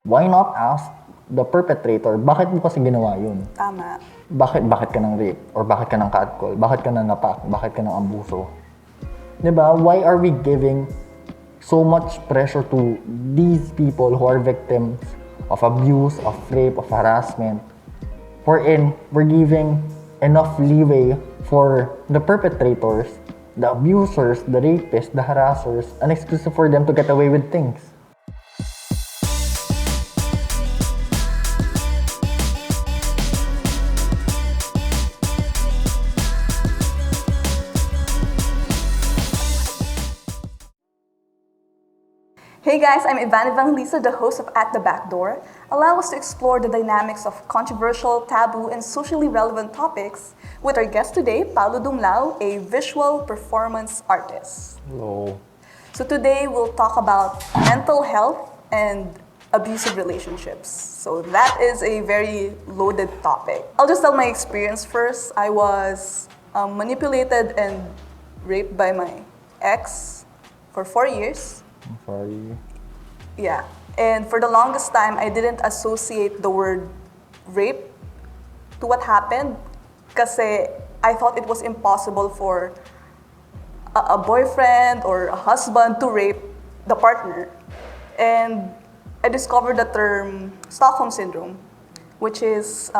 Why not ask the perpetrator, bakit mo kasi ginawa yun? Tama. Bakit ka ng rape? Or bakit ka ng catcall? Bakit ka ng napak? Bakit ka ng abuso? Diba? Why are we giving so much pressure to these people who are victims of abuse, of rape, of harassment? We're giving enough leeway for the perpetrators, the abusers, the rapists, the harassers, an excuse for them to get away with things. Hey guys, I'm Yvanne, the host of At The Backdoor. Allow us to explore the dynamics of controversial, taboo, and socially relevant topics with our guest today, Paolo Dumlao, a visual performance artist. Hello. So today we'll talk about mental health and abusive relationships. So that is a very loaded topic. I'll just tell my experience first. I was manipulated and raped by my ex for 4 years. I'm sorry. Yeah. And for the longest time, I didn't associate the word rape to what happened kasi I thought it was impossible for a boyfriend or a husband to rape the partner. And I discovered the term Stockholm Syndrome, which is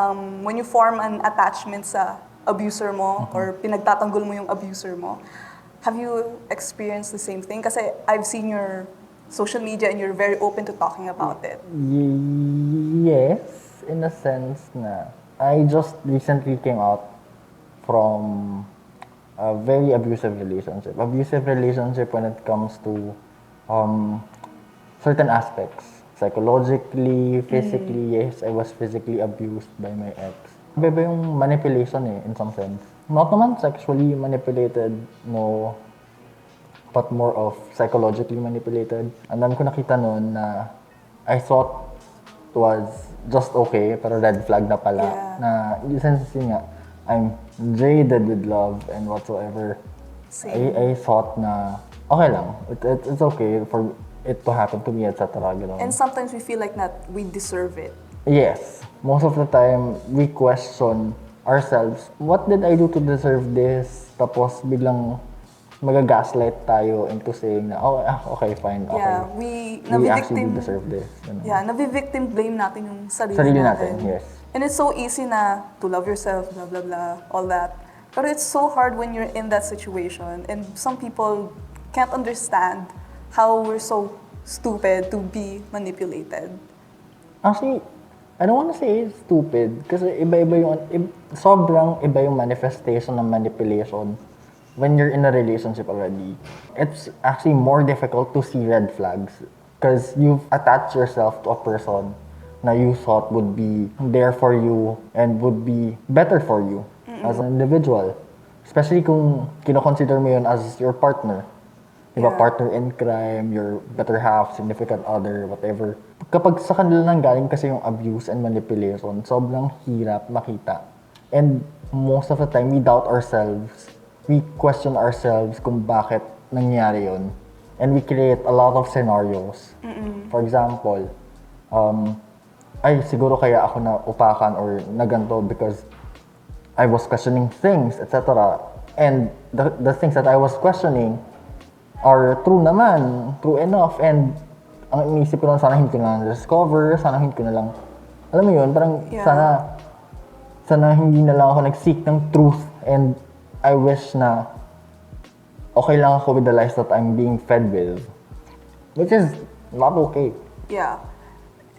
when you form an attachment sa abuser mo or pinagtatanggol mo yung abuser mo. Have you experienced the same thing? Kasi I've seen your social media and you're very open to talking about it. Yes, in a sense na I just recently came out from a very abusive relationship. Abusive relationship when it comes to certain aspects. Psychologically, physically, yes, I was physically abused by my ex. Iba yung manipulation in some sense. Not naman sexually manipulated, no, but more of psychologically manipulated. And then ko nakita noon na I thought it was just okay, pero red flag na pala. Yeah. Na, since nga, I'm jaded with love and whatsoever. Same. I thought na, okay lang, it's okay for it to happen to me, etc. Gano'n. And sometimes we feel like that we deserve it. Yes. Most of the time, we question ourselves, what did I do to deserve this? Tapos biglang magagaslight tayo into saying na, okay, fine, okay. Yeah, We actually deserve this. You know? Yeah, nabi-victim blame natin yung Sarili natin, yes. And it's so easy na to love yourself, blah, blah, blah, all that. But it's so hard when you're in that situation. And some people can't understand how we're so stupid to be manipulated. Actually, I don't want to say stupid kasi sobrang iba yung manifestation ng manipulation when you're in a relationship already. It's actually more difficult to see red flags because you've attached yourself to a person na you thought would be there for you and would be better for you as an individual. Especially kung kinoconsider mo yun as your partner. Diba, Yeah. partner in crime, your better half, significant other, whatever. Kapag sa kanila nang galing kasi yung abuse and manipulation, sobrang hirap makita. And most of the time, we doubt ourselves. We question ourselves kung bakit nangyari yun. And we create a lot of scenarios. For example, siguro kaya ako na upakan or naganto because I was questioning things, etc. And the things that I was questioning are true naman, true enough, and ang inisip ko lang, sana hindi ko na discover, sana hindi ko na lang, alam mo yun, parang Yeah. sana hindi na lang ako nag-seek ng truth, and I wish na okay lang ako with the lies that I'm being fed with, which is not okay. Yeah.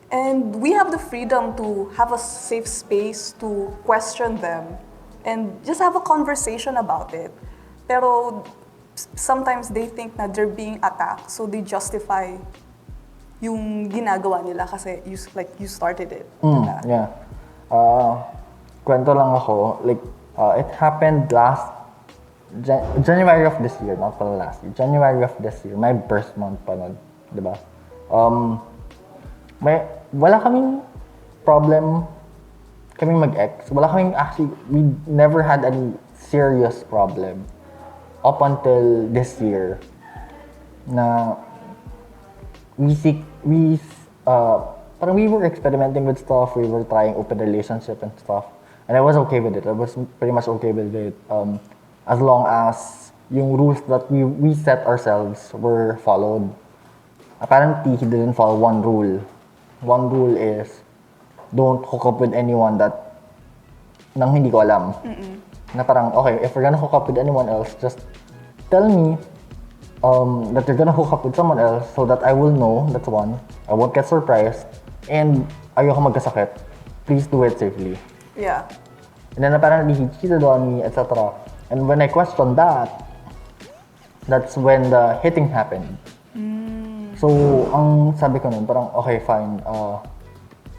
And we have the freedom to have a safe space to question them and just have a conversation about it. Pero sometimes they think na they're being attacked, so they justify yung ginagawa nila kasi you started it. Diba? Yeah. Kwento lang ako, it happened last January of this year, not pala last year. January of this year, my birth month pa nun, di ba? Wala kaming problem kaming mag-ex. We never had any serious problem up until this year na we parang we were experimenting with stuff, we were trying open relationship and stuff. And I was okay with it. I was pretty much okay with it. As long as yung rules that we set ourselves were followed. Apparently, he didn't follow one rule. One rule is, don't hook up with anyone that nang hindi ko alam. Na parang, okay, if we're gonna hook up with anyone else, just tell me that you're gonna hook up with someone else so that I will know, that's one. I won't get surprised. And ayoko magkasakit. Please do it safely. Yeah. And then apparently he cheated on me, etc. And when I questioned that, that's when the hitting happened. So, ang sabi ko nun, parang, okay, fine.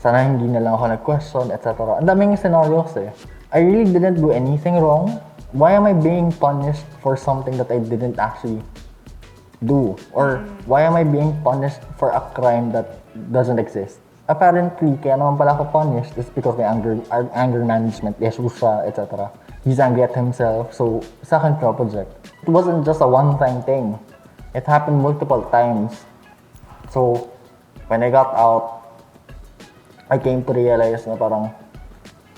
Sana hindi na lang ako nag-question, etc. Ang daming scenarios eh. I really didn't do anything wrong. Why am I being punished for something that I didn't actually do? Or why am I being punished for a crime that doesn't exist? Apparently, kaya naman pala ako punished is because my anger management issues siya, etc. He's angry at himself, so sa akin project. It wasn't just a one-time thing. It happened multiple times. So, when I got out, I came to realize na parang,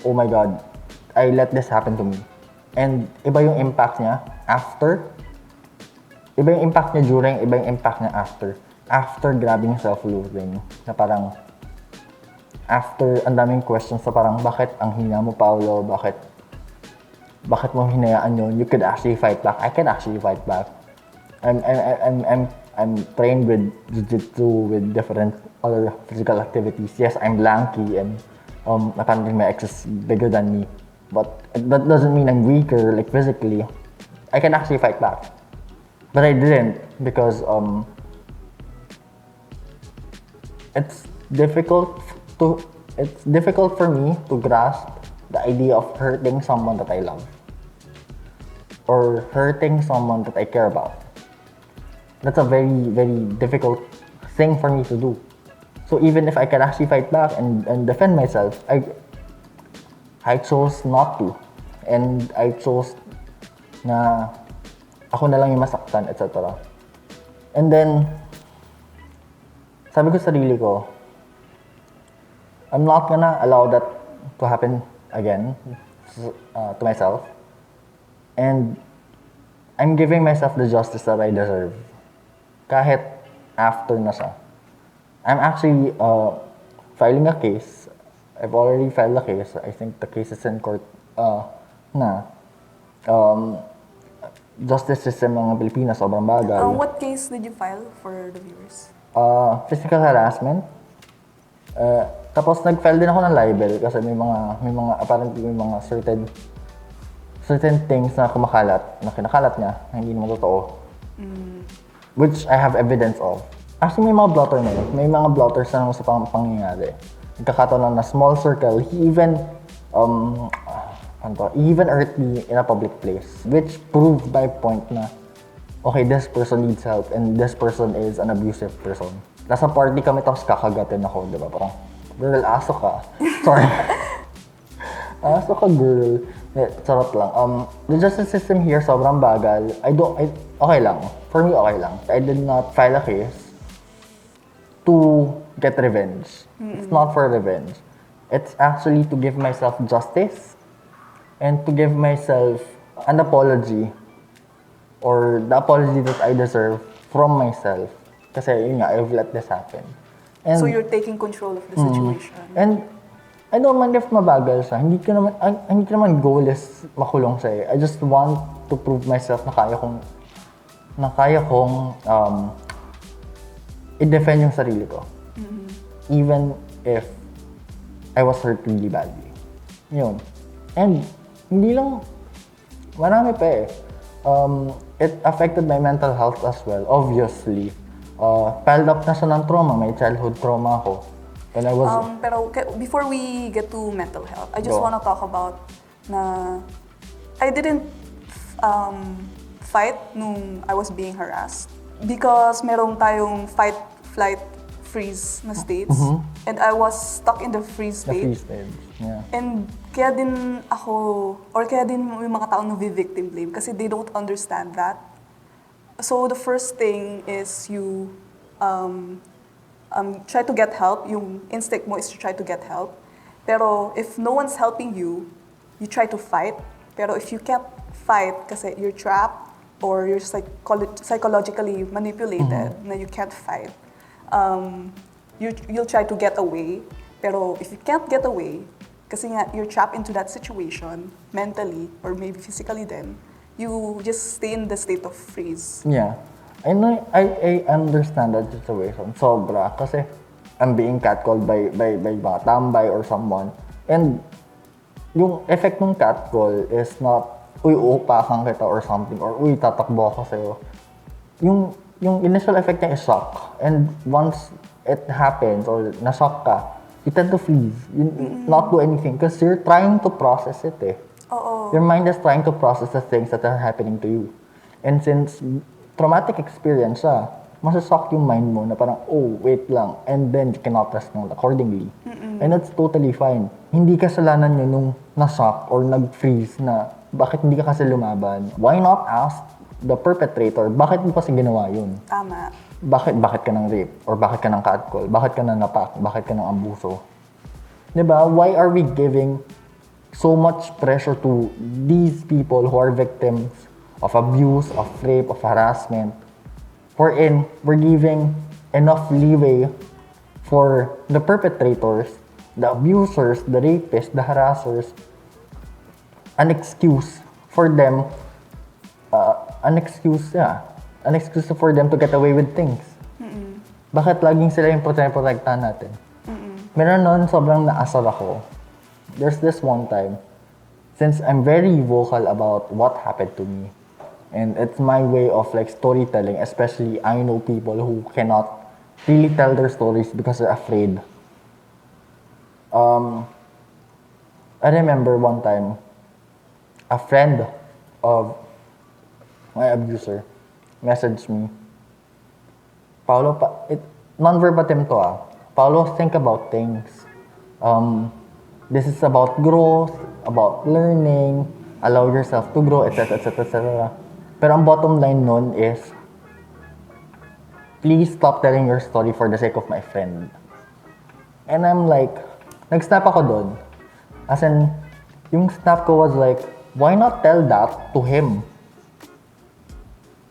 oh my God, I let this happen to me. And iba yung impact niya after. Iba yung impact niya during, iba yung impact niya after. After grabbing self-loathing. Na parang, after ang daming questions na parang, bakit ang hina mo, Paolo? Bakit mo hinayaan yun? You could actually fight back. I can actually fight back. I'm trained with jiu-jitsu, with different other physical activities. Yes, I'm lanky and apparently my ex is bigger than me. But that doesn't mean I'm weaker, like physically. I can actually fight back. But I didn't because it's difficult for me to grasp the idea of hurting someone that I love. Or hurting someone that I care about. That's a very, very difficult thing for me to do. So even if I can actually fight back and defend myself, I chose not to. And I chose na ako na lang yung masaktan, etc. And then, sabi ko sa sarili ko, I'm not gonna allow that to happen again to myself. And I'm giving myself the justice that I deserve. Kahit after na siya. I'm actually filing a case. I've already filed a case. I think the case is in court na. Justice system ng Pilipinas sobrang bagal. What case did you file for the viewers? Physical harassment. Tapos nag-file din ako ng libel kasi may mga apparently may mga certain things na kinakalat niya na hindi naman totoo. Which I have evidence of. Actually, may mga blotter na yun. May mga blotters na sa pangyayari. Nagkakataon na small circle, he even hurt me in a public place. Which proved my point na, okay, this person needs help and this person is an abusive person. Nasa party kami tapos kakagatin ako, di ba? Parang, girl, aso ka. Sorry. Aso ka, girl. Charot lang. The justice system here sobrang bagal. Okay lang. For me, okay lang. I did not file a case to get revenge. It's not for revenge. It's actually to give myself justice and to give myself an apology or the apology that I deserve from myself. Kasi yun nga, I've let this happen. And, So you're taking control of the situation. And I don't mind if mabagal siya. Hindi ko naman goal is makulong siya eh. I just want to prove myself na kaya kong i-defend yung sarili ko. Even if I was hurt really badly. Yun. And hindi lang, marami pa eh. It affected my mental health as well, obviously. Piled up na siya ng trauma. May childhood trauma ako. When I was... Pero before we get to mental health, I just Go. want to talk about na I didn't fight nung I was being harassed because merong tayong fight, flight, freeze na states. And I was stuck in the freeze The state. free stage. Yeah. And kaya din ako, or kaya din yung mga taong victim blame kasi they don't understand that. So the first thing is you try to get help. Yung instinct mo is to try to get help. Pero if no one's helping you, you try to fight. Pero if you can't fight kasi you're trapped or you're psychologically manipulated na you can't fight, you'll try to get away. Pero if you can't get away, kasi nga you're trapped into that situation mentally or maybe physically then, you just stay in the state of freeze. Yeah. I know, I understand that situation. Sobra. Kasi I'm being catcalled by mga tambay or someone. And yung effect ng catcall is not, uy, uupakan kita or something, or uy, tatakbo ako sa'yo. Yung initial effect niya is shock. And once it happens or na-shock ka, you tend to freeze. You not do anything because you're trying to process it eh. Oo. Your mind is trying to process the things that are happening to you. And since traumatic experience siya, masashock yung mind mo na parang, oh, wait lang. And then you cannot respond accordingly. And that's totally fine. Hindi kasalanan nyo nung na-shock or nag-freeze na bakit hindi ka kasi lumaban. Why not ask the perpetrator, bakit mo kasi ginawa yun? Tama. Bakit ka ng rape? Or bakit ka ng catcall? Bakit ka ng napak? Bakit ka ng abuso? Diba? Why are we giving so much pressure to these people who are victims of abuse, of rape, of harassment? Wherein we're giving enough leeway for the perpetrators, the abusers, the rapists, the harassers, an excuse for them, an excuse for them to get away with things. Bakit laging sila yung protektahan natin? Meron nun, sobrang naasar ako. There's this one time, since I'm very vocal about what happened to me, and it's my way of like storytelling, especially I know people who cannot really tell their stories because they're afraid. I remember one time, a friend of my abuser messaged me, Paolo, non-verbatim to Paolo, think about things. This is about growth, about learning, allow yourself to grow, etc., etc., etc. Pero ang bottom line nun is, please stop telling your story for the sake of my friend. And I'm like, nag-snap ako doon. As in, yung snap ko was like, why not tell that to him?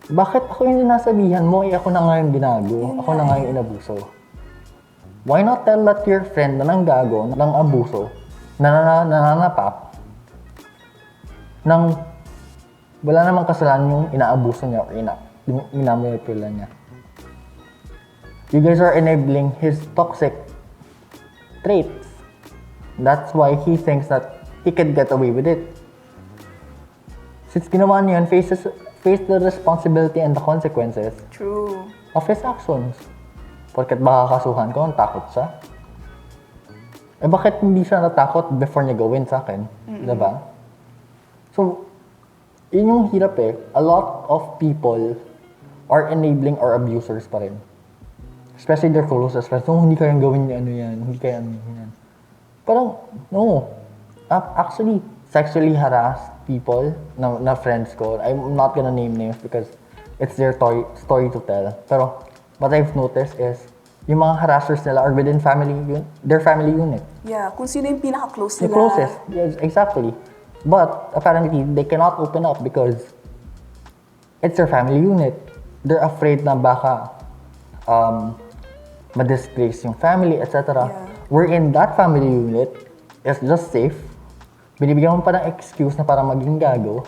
Bakit ako yung sinasabihan mo, ako na nga yung binago, ako na nga yung inabuso? Why not tell that to your friend na nanggago, ng abuso, na nananapap, nang wala namang kasalanan yung inaabuso niya or yung inamanipula niya. You guys are enabling his toxic traits. That's why he thinks that he can get away with it. Since ginawa niya yun, face the responsibility and the consequences True. of his actions. Porket baka kasuhan ko, ang takot siya. Eh bakit hindi siya natakot before niya gawin sa akin? Diba? So, yun yung hirap eh. A lot of people are enabling our abusers pa rin. Especially their closest friends. So, hindi kayang gawin niya ano yan, hindi kayang yan. Parang, no. Actually, sexually harassed people na friends ko. I'm not gonna name names because it's their story to tell. Pero what I've noticed is yung mga harassers nila are within their family unit. Yeah, kung sino yung pinaka-close The nila. closest, yes, exactly. But apparently, they cannot open up because it's their family unit. They're afraid na baka ma-disgrace yung family, etc. Yeah. Wherein that family unit is just safe. Binibigyan mo pa ng excuse na para maging gago.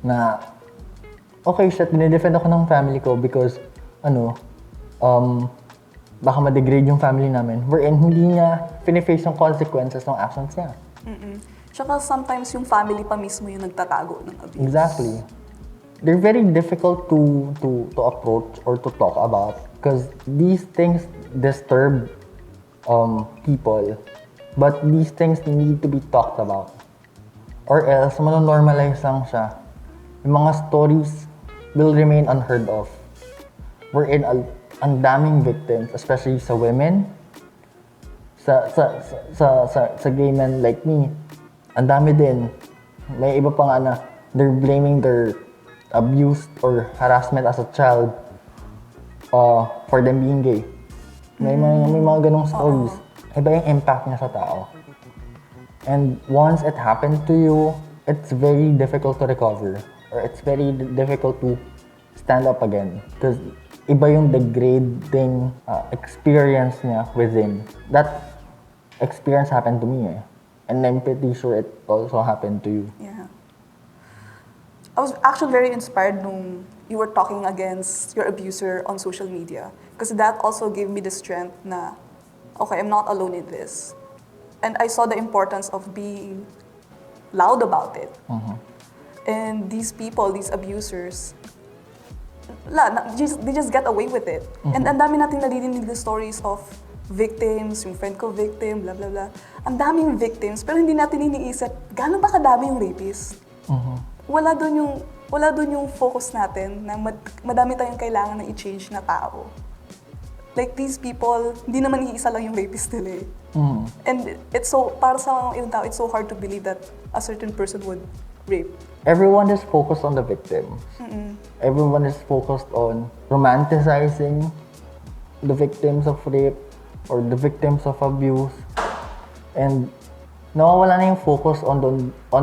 Na, okay, shit, dinidefend ako ng family ko because, baka ma-degrade yung family namin. Wherein hindi niya finiface yung consequences ng actions niya. Tsaka sometimes yung family pa mismo yung nagtatago ng abuse. Exactly. They're very difficult to approach or to talk about because these things disturb people. But these things need to be talked about. Or else, manonormalize lang siya. Yung mga stories will remain unheard of. Wherein ang daming victims, especially sa women, sa gay men like me, ang dami din. May iba pa nga na they're blaming their abuse or harassment as a child for them being gay. May mga ganong stories. Iba yung impact niya sa tao. And once it happened to you, it's very difficult to recover. Or it's very difficult to stand up again. Because iba yung degrading experience niya within. That experience happened to me eh. And I'm pretty sure it also happened to you. Yeah. I was actually very inspired nung you were talking against your abuser on social media. Because that also gave me the strength na, okay, I'm not alone in this. And I saw the importance of being loud about it. And these people, these abusers, they just get away with it. And ang dami nating naririnig the stories of victims, yung friend ko victim, blah, blah, blah. Ang daming victims, pero hindi natin iniisip, gaano ba kadami yung rapist? Wala doon yung focus natin na madami tayong kailangan na i-change na tao. Like these people, hindi naman iisa lang yung rapist nila eh. And it's so, para sa ibang tao, it's so hard to believe that a certain person would rape. Everyone is focused on the victims. Everyone is focused on romanticizing the victims of rape or the victims of abuse. And nawawala na yung focus on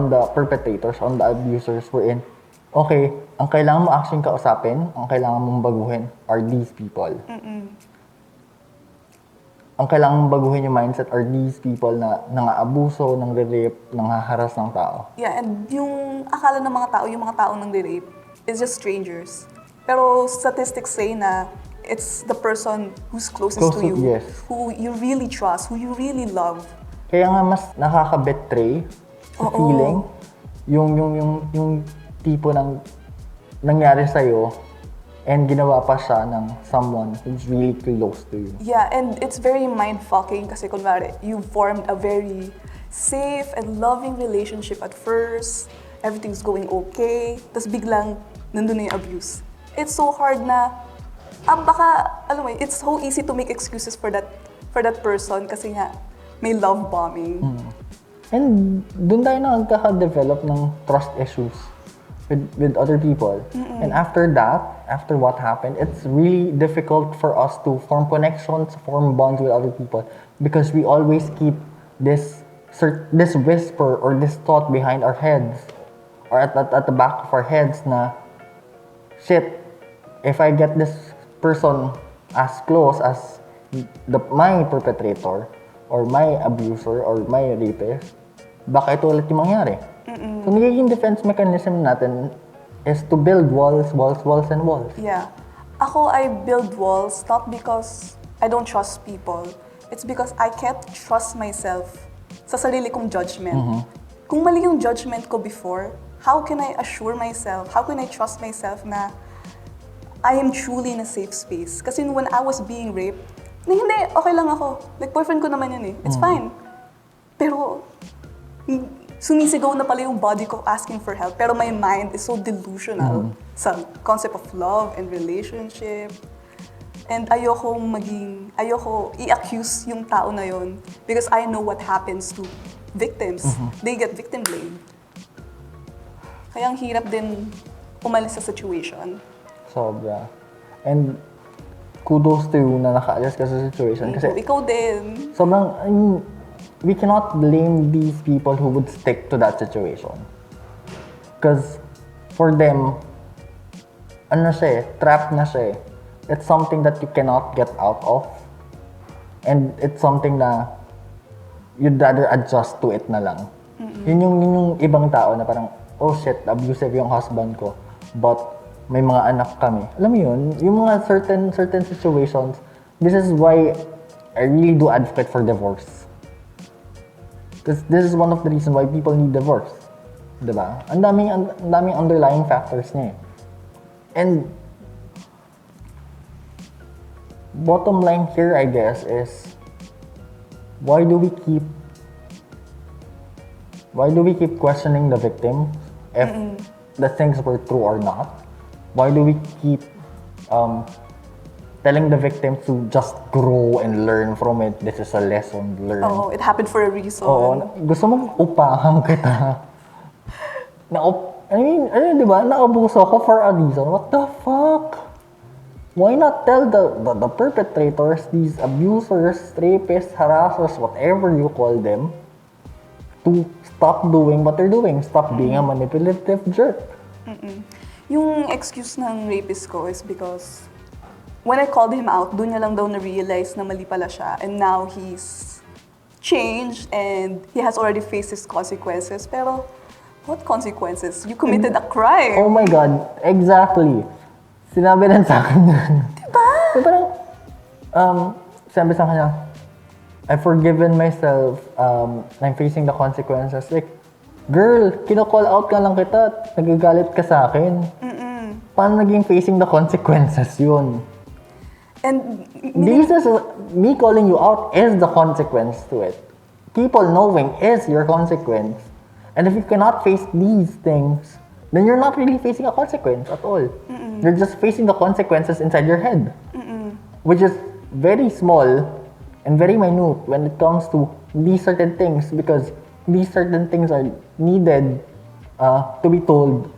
the perpetrators, on the abusers wherein, okay, ang kailangan mo actually kausapin, ang kailangan mong baguhin are these people. Ang kailangan mong baguhin yung mindset are these people na nang-aabuso, nang-rape, nang-haharas ng tao. Yeah, and yung akala ng mga tao, yung mga tao nang rape is just strangers. Pero statistics say na it's the person who's closest to you, yes. who you really trust, who you really love. Kaya nga mas nakaka-betray sa feeling yung tipo ng nangyari sa'yo and ginawa pa siya ng someone who's really close to you. Yeah, and it's very mind-fucking kasi kunwari, you formed a very safe and loving relationship at first, everything's going okay, tapos biglang nandun na yung abuse. It's so hard na, baka, alam mo, it's so easy to make excuses for that person kasi nga, may love bombing. And doon tayo na nagkaka-develop ng trust issues with other people. And after that, after what happened, it's really difficult for us to form connections, form bonds with other people because we always keep this whisper or this thought behind our heads or at the back of our heads na, shit, if I get this person as close as my perpetrator or my abuser or my rapist, baka ito ulit yung mangyari. So, nagiging defense mechanism natin is to build walls, and walls. Yeah. Ako, I build walls not because I don't trust people. It's because I can't trust myself sa sarili kong judgment. Kung mali yung judgment ko before, how can I assure myself, how can I trust myself na I am truly in a safe space? Kasi when I was being raped, hindi, okay lang ako. Like, boyfriend ko naman yun eh. It's fine. Pero, sumisigaw na pala yung body ko asking for help. Pero my mind is so delusional sa concept of love and relationship. And ayoko i-accuse yung tao na yun because I know what happens to victims. They get victim blamed. Kaya ang hirap din umalis sa situation. Sobra. And kudos to you na nakaalis ka sa situation. Kasi Ikaw din. sobrang, I mean, we cannot blame these people who would stick to that situation. Because for them, trapped na siya eh. It's something that you cannot get out of. And it's something na you'd rather adjust to it na lang. Yun yung ibang tao na parang, oh shit, abusive yung husband ko. But may mga anak kami. Alam mo yun, yung mga certain situations, this is why I really do advocate for divorce. This is one of the reasons why people need divorce. Diba? Ang daming underlying factors niya eh. And bottom line here, I guess, is why do we keep questioning the victim if the things were true or not? Why do we keep telling the victim to just grow and learn from it? This is a lesson learned. Oh, it happened for a reason. Oo, gusto mong upahan kita. Di ba? Naabuso ako for a reason. What the fuck? why not tell the perpetrators, these abusers, rapists, harassers, whatever you call them, to stop doing what they're doing, stop being a manipulative jerk. Yung excuse ng rapist ko is because when I called him out, doon niya lang daw na-realize na mali pala siya. And now he's changed and he has already faced his consequences. Pero, what consequences? You committed a crime. Oh my God, exactly. Sinabi rin sa akin yun. Diba? So parang, sabi sa kanya, I've forgiven myself, I'm facing the consequences. Like, girl, kino-call out ka lang kita, nagagalit ka sa akin. Paano naging facing the consequences yun? And This is, me calling you out is the consequence to it. People knowing is your consequence. And if you cannot face these things, then you're not really facing a consequence at all. You're just facing the consequences inside your head. Which is very small and very minute when it comes to these certain things, because these certain things are needed to be told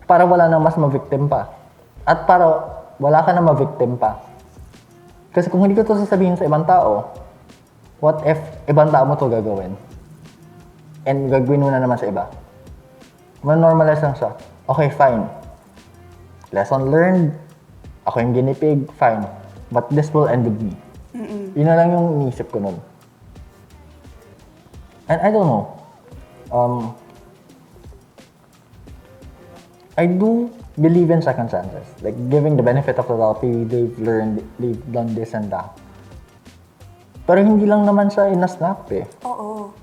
para wala na mas ma-victim pa. At para wala ka na ma-victim pa. Kasi kung hindi ko to sasabihin sa ibang tao, what if ibang tao mo to gagawin? And gagawin mo na naman sa iba. Man-normalize lang siya. Okay, fine. Lesson learned. Ako yung ginipig, fine. But this will end with me. Yun na lang yung iniisip ko nun. And I don't know. I do believe in second chances. Like, giving the benefit of the doubt, they've learned, they've done this and that. Pero hindi lang naman siya in-snap eh. Oo.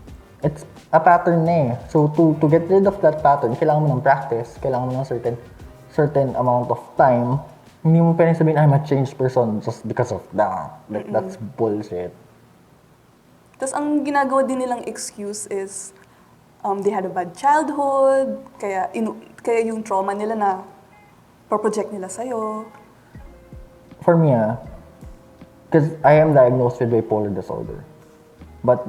It's a pattern na eh. So, to get rid of that pattern, kailangan mo ng practice, kailangan mo ng certain amount of time. Hindi mo pwedeng sabihin, I'm a changed person just because of that. Like, that's bullshit. Tapos ang ginagawa din nilang excuse is they had a bad childhood, kaya yung trauma nila na project nila sa'yo. For me, because I am diagnosed with bipolar disorder. But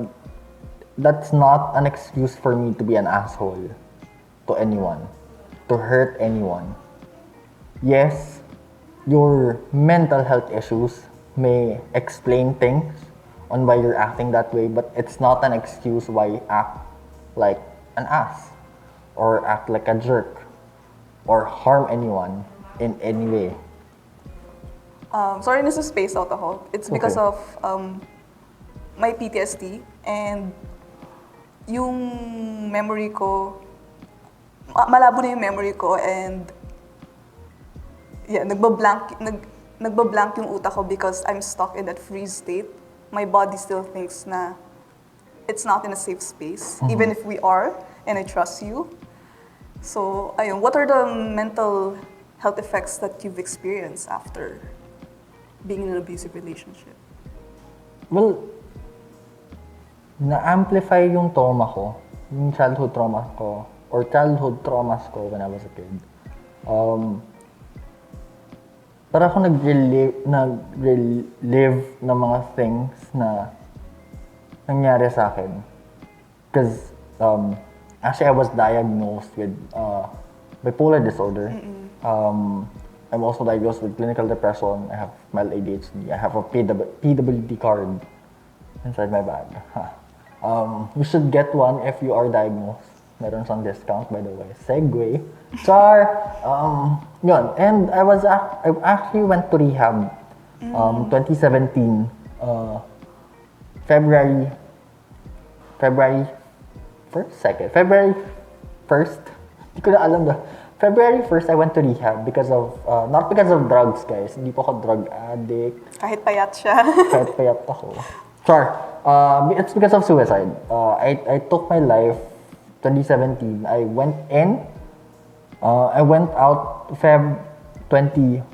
that's not an excuse for me to be an asshole to anyone, to hurt anyone. Yes, your mental health issues may explain things on why you're acting that way, but it's not an excuse why you act like an ass, or act like a jerk, or harm anyone in any way. Sorry, nasa-space out ako. It's because Okay. of my PTSD and yung memory ko, malabo na yung memory ko and yeah, nagbablank yung utak ko because I'm stuck in that freeze state. My body still thinks na it's not in a safe space, even if we are, and I trust you. So, ayun, what are the mental health effects that you've experienced after being in an abusive relationship? Well, na-amplify yung trauma ko, yung childhood trauma ko, or childhood traumas ko when I was a kid. Para ako nag-relive ng mga things na nangyari sa akin. Because actually I was diagnosed with bipolar disorder. I'm also diagnosed with clinical depression. I have mild ADHD. I have a PWD card inside my bag. You should get one if you are diagnosed. Meron siyang discount, by the way. Segway. Char! Yun. And I actually went to rehab 2017. February 1st? Hindi ko na alam na. February 1st, I went to rehab because of, not because of drugs, guys. Hindi po ako drug addict. Kahit payat siya. Kahit payat ako. Sure. It's because of suicide. I took my life 2017. I went in. I went out Feb 21?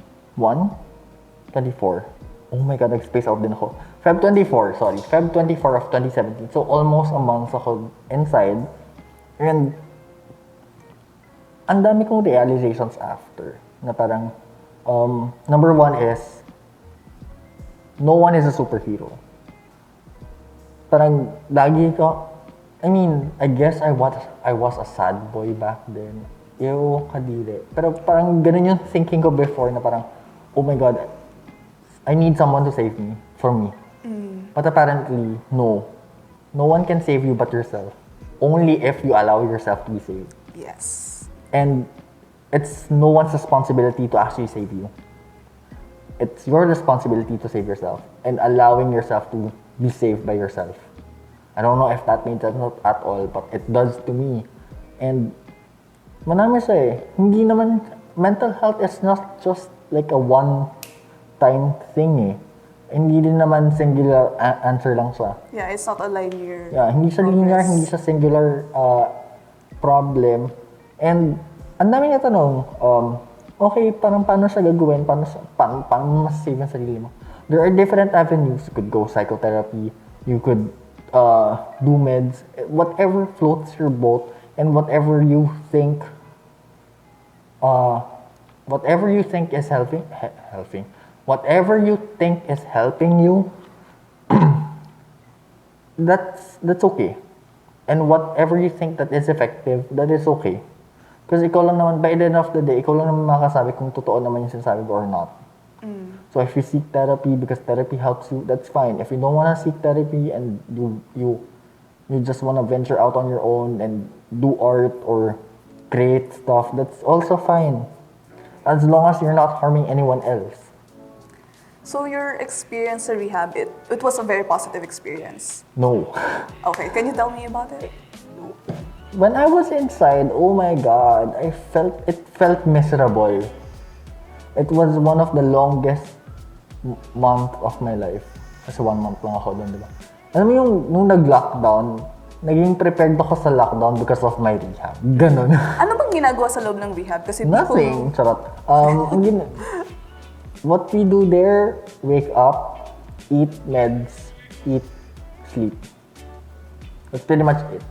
24. Oh my God, nag-space out din ako. Feb 24 of 2017. So almost a month ako inside. And ang dami kong realizations after. Na parang, number one is, no one is a superhero. Parang lagi ko, I guess I was a sad boy back then. Ew, kadiri. Pero parang ganun yung thinking ko before na parang, oh my God, I need someone to save me from me. But apparently, no. No one can save you but yourself. Only if you allow yourself to be saved. Yes. And it's no one's responsibility to actually save you. It's your responsibility to save yourself and allowing yourself to be saved by yourself. I don't know if that made sense at all, but it does to me. And manami siya eh. Hindi naman, mental health is not just like a one-time thing eh. Hindi din naman singular answer lang siya. Yeah, it's not a linear Yeah, hindi siya linear, hindi siya singular problem. And ang dami niya tanong, okay, parang paano siya gagawin? Paano mas-save ang sarili mo? There are different avenues. You could go psychotherapy, you could do meds, whatever floats your boat, and whatever you think is helping. Whatever you think is helping you, that's okay. And whatever you think that is effective, that is okay. Because ikaw lang naman, by the end of the day, ikaw lang naman makakasabi kung totoo naman yung sinasabi ko or not. So if you seek therapy because therapy helps you, that's fine. If you don't want to seek therapy and you just want to venture out on your own and do art or create stuff, that's also fine. As long as you're not harming anyone else. So your experience at rehab, it was a very positive experience. No. Okay, can you tell me about it? When I was inside, oh my God, it felt miserable. It was one of the longest month of my life. Kasi 1 month lang ako doon, di ba? Alam mo yung, nung nag-lockdown, naging prepared ako sa lockdown because of my rehab. Ganon. Ano bang ginagawa sa loob ng rehab? Kasi Nothing, charot. What we do there, wake up, eat meds, eat, sleep. That's pretty much it.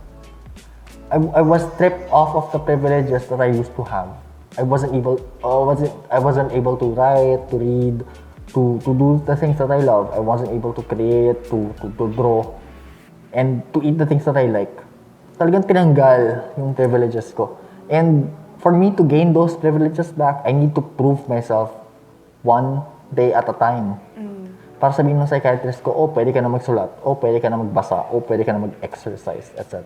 I was stripped off of the privileges that I used to have. I wasn't able to write, to read, to do the things that I love. I wasn't able to create, to draw, and to eat the things that I like. Talagang tinanggal yung privileges ko. And for me to gain those privileges back, I need to prove myself one day at a time. Para sabihin ng psychiatrist ko, oh, pwede ka na magsulat, oh, pwede ka na magbasa, oh, pwede ka na mag-exercise, etc.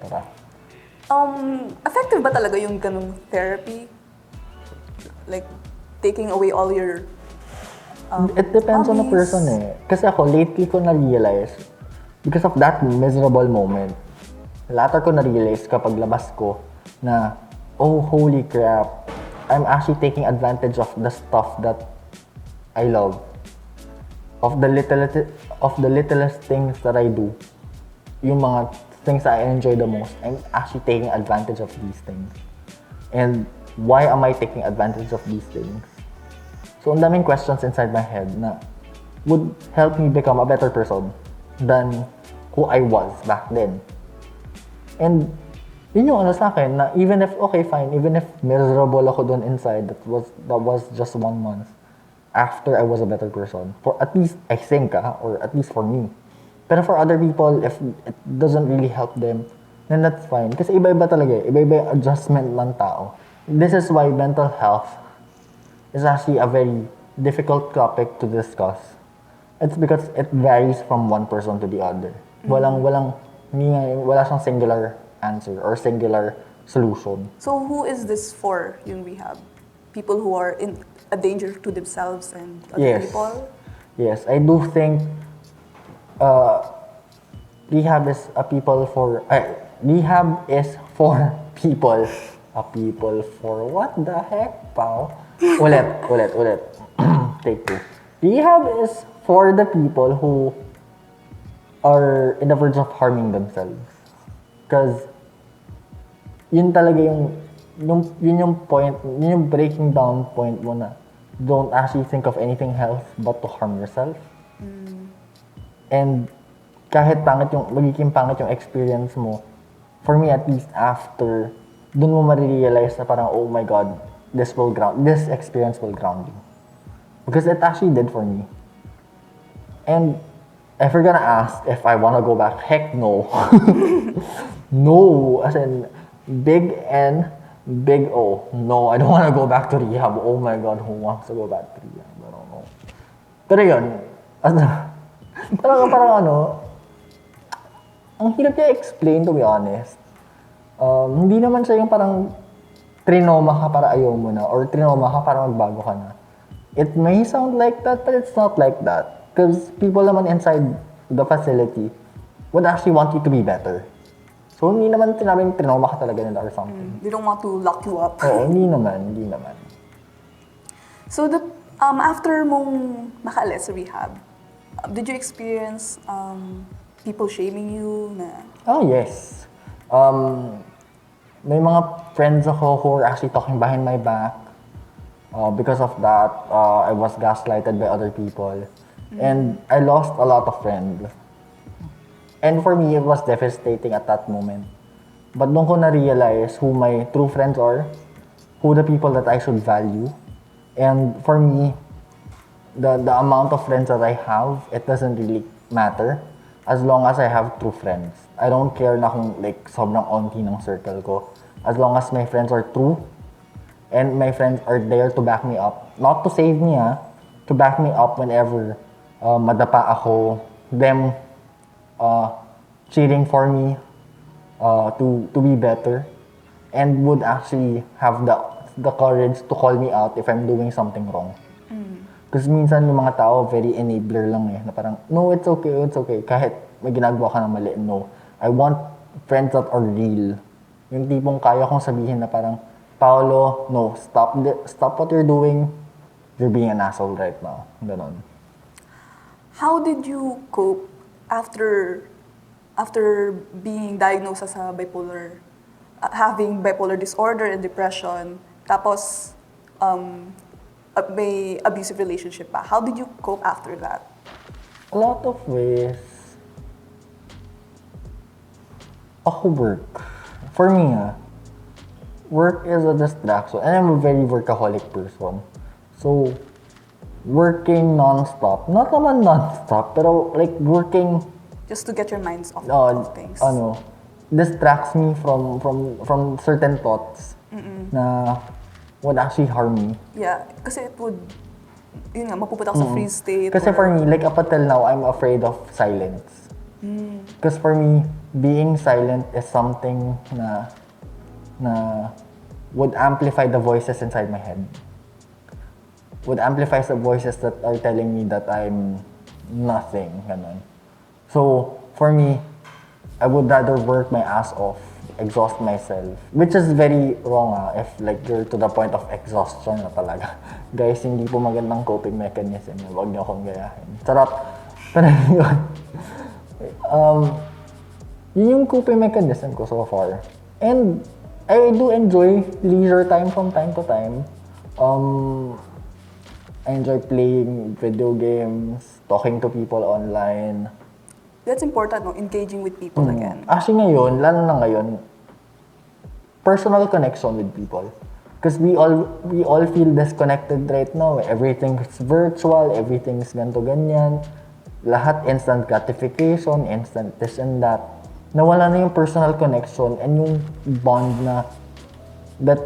Effective ba talaga yung ganung therapy? Like, taking away all your It depends on the hobbies? person eh. Kasi ako, lately ko na-realize, because of that miserable moment, later ko na-realize kapag labas ko na, oh, holy crap, I'm actually taking advantage of the stuff that I love. Of the littlest things that I do. Yung mga things I enjoy the most, I'm actually taking advantage of these things. And why am I taking advantage of these things? So, ang daming questions inside my head na would help me become a better person than who I was back then. And yun yung ano sa akin na even if, okay fine, even if miserable ako doon inside, that was just 1 month after I was a better person. For at least, I think, or at least for me. Pero for other people, if it doesn't really help them, then that's fine. Kasi iba-iba talaga eh. Iba-iba yung adjustment ng tao. This is why mental health is actually a very difficult topic to discuss. It's because it varies from one person to the other. Wala siyang singular answer or singular solution. So who is this for, yung rehab? People who are in a danger to themselves and other people? Yes, I do think rehab is people for people. A people for what the heck, pal? Ulit. Take 2. Rehab is for the people who are in the verge of harming themselves. Because yun talaga yung point, yun yung breaking down point mo na don't actually think of anything else but to harm yourself. And kahit magiging pangit yung experience mo, for me at least after, dun mo marirealize na parang, oh my God, this experience will ground you. Because it actually did for me. And if you're gonna ask if I wanna go back, heck no. No, as in, big N, big O. No, I don't wanna go back to rehab. Oh my God, who wants to go back to rehab? I don't know. Pero yun, ano, parang ano, ang hirap niya explain to be honest. Hindi naman siya yung parang trinoma ka para ayaw mo na or trinoma ka para magbago ka na. It may sound like that, but it's not like that. Because people naman inside the facility would actually want you to be better. So, hindi naman sinabing trinoma ka talaga nila or something. They don't want to lock you up. Oo, hindi naman. So, after mong makaalis sa rehab, did you experience people shaming you na? Oh, yes. May mga friends ako who are actually talking behind my back. Because of that, I was gaslighted by other people. And I lost a lot of friends. And for me, it was devastating at that moment. But doon ko na-realize who my true friends are, who the people that I should value. And for me, the amount of friends that I have, it doesn't really matter as long as I have true friends. I don't care na kung like sobrang onti ng circle ko. As long as my friends are true and my friends are there to back me up. Not to save me, to back me up whenever madapa ako. Them cheering for me to be better and would actually have the courage to call me out if I'm doing something wrong. Kasi minsan yung mga tao very enabler lang na parang, no, it's okay. Kahit may ginagawa ka na mali, no. I want friends that are real. Yung tipong kaya kong sabihin na parang, Paolo, no, stop what you're doing. You're being an asshole right now. Ganon. How did you cope after being diagnosed as a bipolar, having bipolar disorder and depression, tapos may abusive relationship pa? How did you cope after that? A lot of ways. Ako work. For me, work is a distraction. And I'm a very workaholic person. So, working non-stop. Not naman non-stop, pero like working Just to get your minds off of things. Distracts me from certain thoughts na would actually harm me. Yeah, kasi it would, yun nga, mapupunta ako sa freeze state. Kasi for me, like up until now, I'm afraid of silence. Because for me, being silent is something na would amplify the voices inside my head. Would amplify the voices that are telling me that I'm nothing, ganun. So, for me, I would rather work my ass off, exhaust myself. Which is very wrong if like you're to the point of exhaustion na talaga. Guys, hindi po magandang coping mechanism. Huwag niyo akong gayahin. Charot. Pero yun. Yun yung coping mechanism ko so far. And I do enjoy leisure time from time to time. I enjoy playing video games, talking to people online. That's important, no? Engaging with people again. Actually ngayon, lalo na ngayon, personal connection with people. Because we all feel disconnected right now. Everything's virtual, everything's ganito ganyan. Lahat instant gratification, instant this and that. Nawala na yung personal connection and yung bond that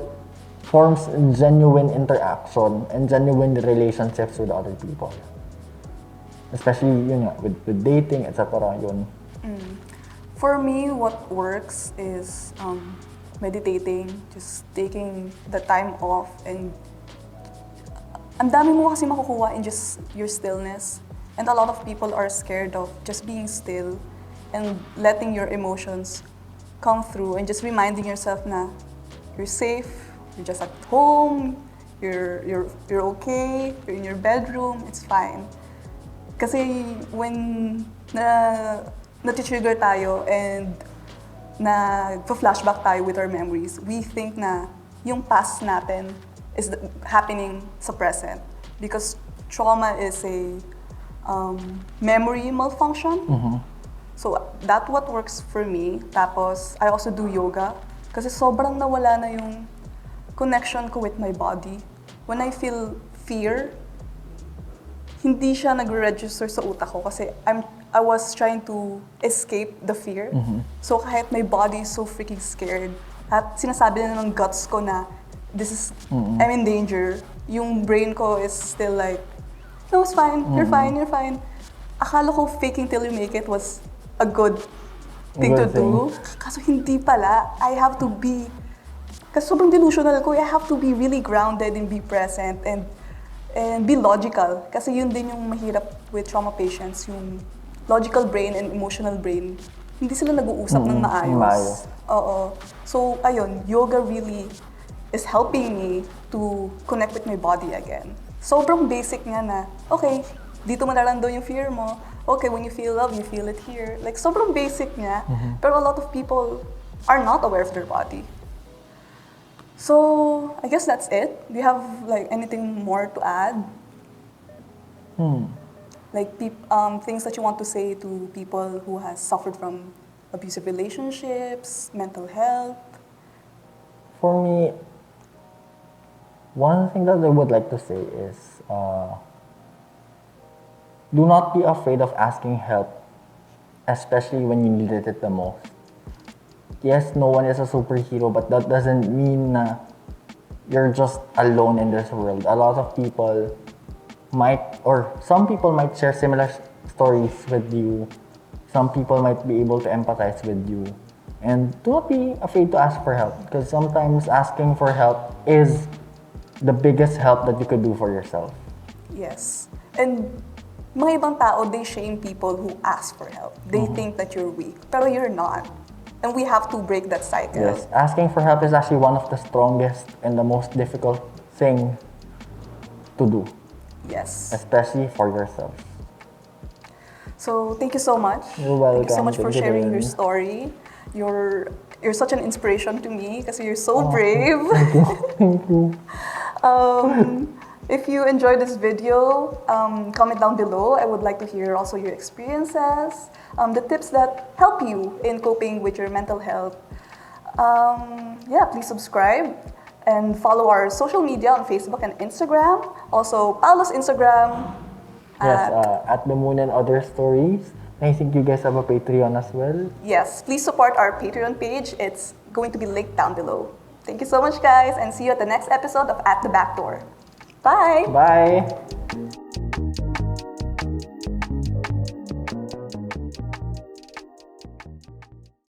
forms genuine interaction and genuine relationships with other people. Especially yun nga, with dating, etc. Yun. For me, what works is meditating, just taking the time off, and ang dami mo kasi makukuha in just your stillness. And a lot of people are scared of just being still and letting your emotions come through and just reminding yourself na you're safe, you're just at home, you're okay, you're in your bedroom, it's fine. Kasi when na-trigger tayo and na-flashback tayo with our memories, we think na yung past natin is happening sa present. Because trauma is a memory malfunction. So that's what works for me. Tapos I also do yoga. Kasi sobrang nawala na yung connection ko with my body. When I feel fear, hindi siya nag-register sa utak ko kasi I was trying to escape the fear. So kahit my body is so freaking scared, at sinasabi na ng guts ko na I'm in danger, yung brain ko is still like, no, it's fine, you're fine, you're fine. Akala ko faking till you make it was a good thing to Good do. Kaso hindi pala. I have to be, kasi sobrang delusional ko, I have to be really grounded and be present and be logical. Kasi yun din yung mahirap with trauma patients, yung logical brain and emotional brain. Hindi sila nag-uusap ng maayos. Oo. So, ayun, yoga really is helping me to connect with my body again. Sobrang basic nga na, okay, dito mo na lang doon yung fear mo. Okay, when you feel love, you feel it here. Like, sobrang basic nga. Pero a lot of people are not aware of their body. So, I guess that's it. Do you have like anything more to add? Like things that you want to say to people who has suffered from abusive relationships, mental health? For me, one thing that I would like to say is, do not be afraid of asking help, especially when you needed it the most. Yes, no one is a superhero, but that doesn't mean na you're just alone in this world. A lot of people some people might share similar stories with you. Some people might be able to empathize with you. And do not be afraid to ask for help, because sometimes asking for help is the biggest help that you could do for yourself. Yes. And mga ibang tao, they shame people who ask for help. They think that you're weak, pero you're not. And we have to break that cycle. Yes, asking for help is actually one of the strongest and the most difficult thing to do, Yes. especially for yourself. So thank you so much. You're welcome. Thank you so much for Thank you sharing din. your story. You're such an inspiration to me kasi you're so brave. Thank you. If you enjoyed this video, comment down below. I would like to hear also your experiences, the tips that help you in coping with your mental health. Yeah, please subscribe and follow our social media on Facebook and Instagram. Also, Paolo's Instagram. Yes, at the Moon and Other Stories. I think you guys have a Patreon as well. Yes, please support our Patreon page. It's going to be linked down below. Thank you so much, guys, and see you at the next episode of At The Backdoor. Bye! Bye!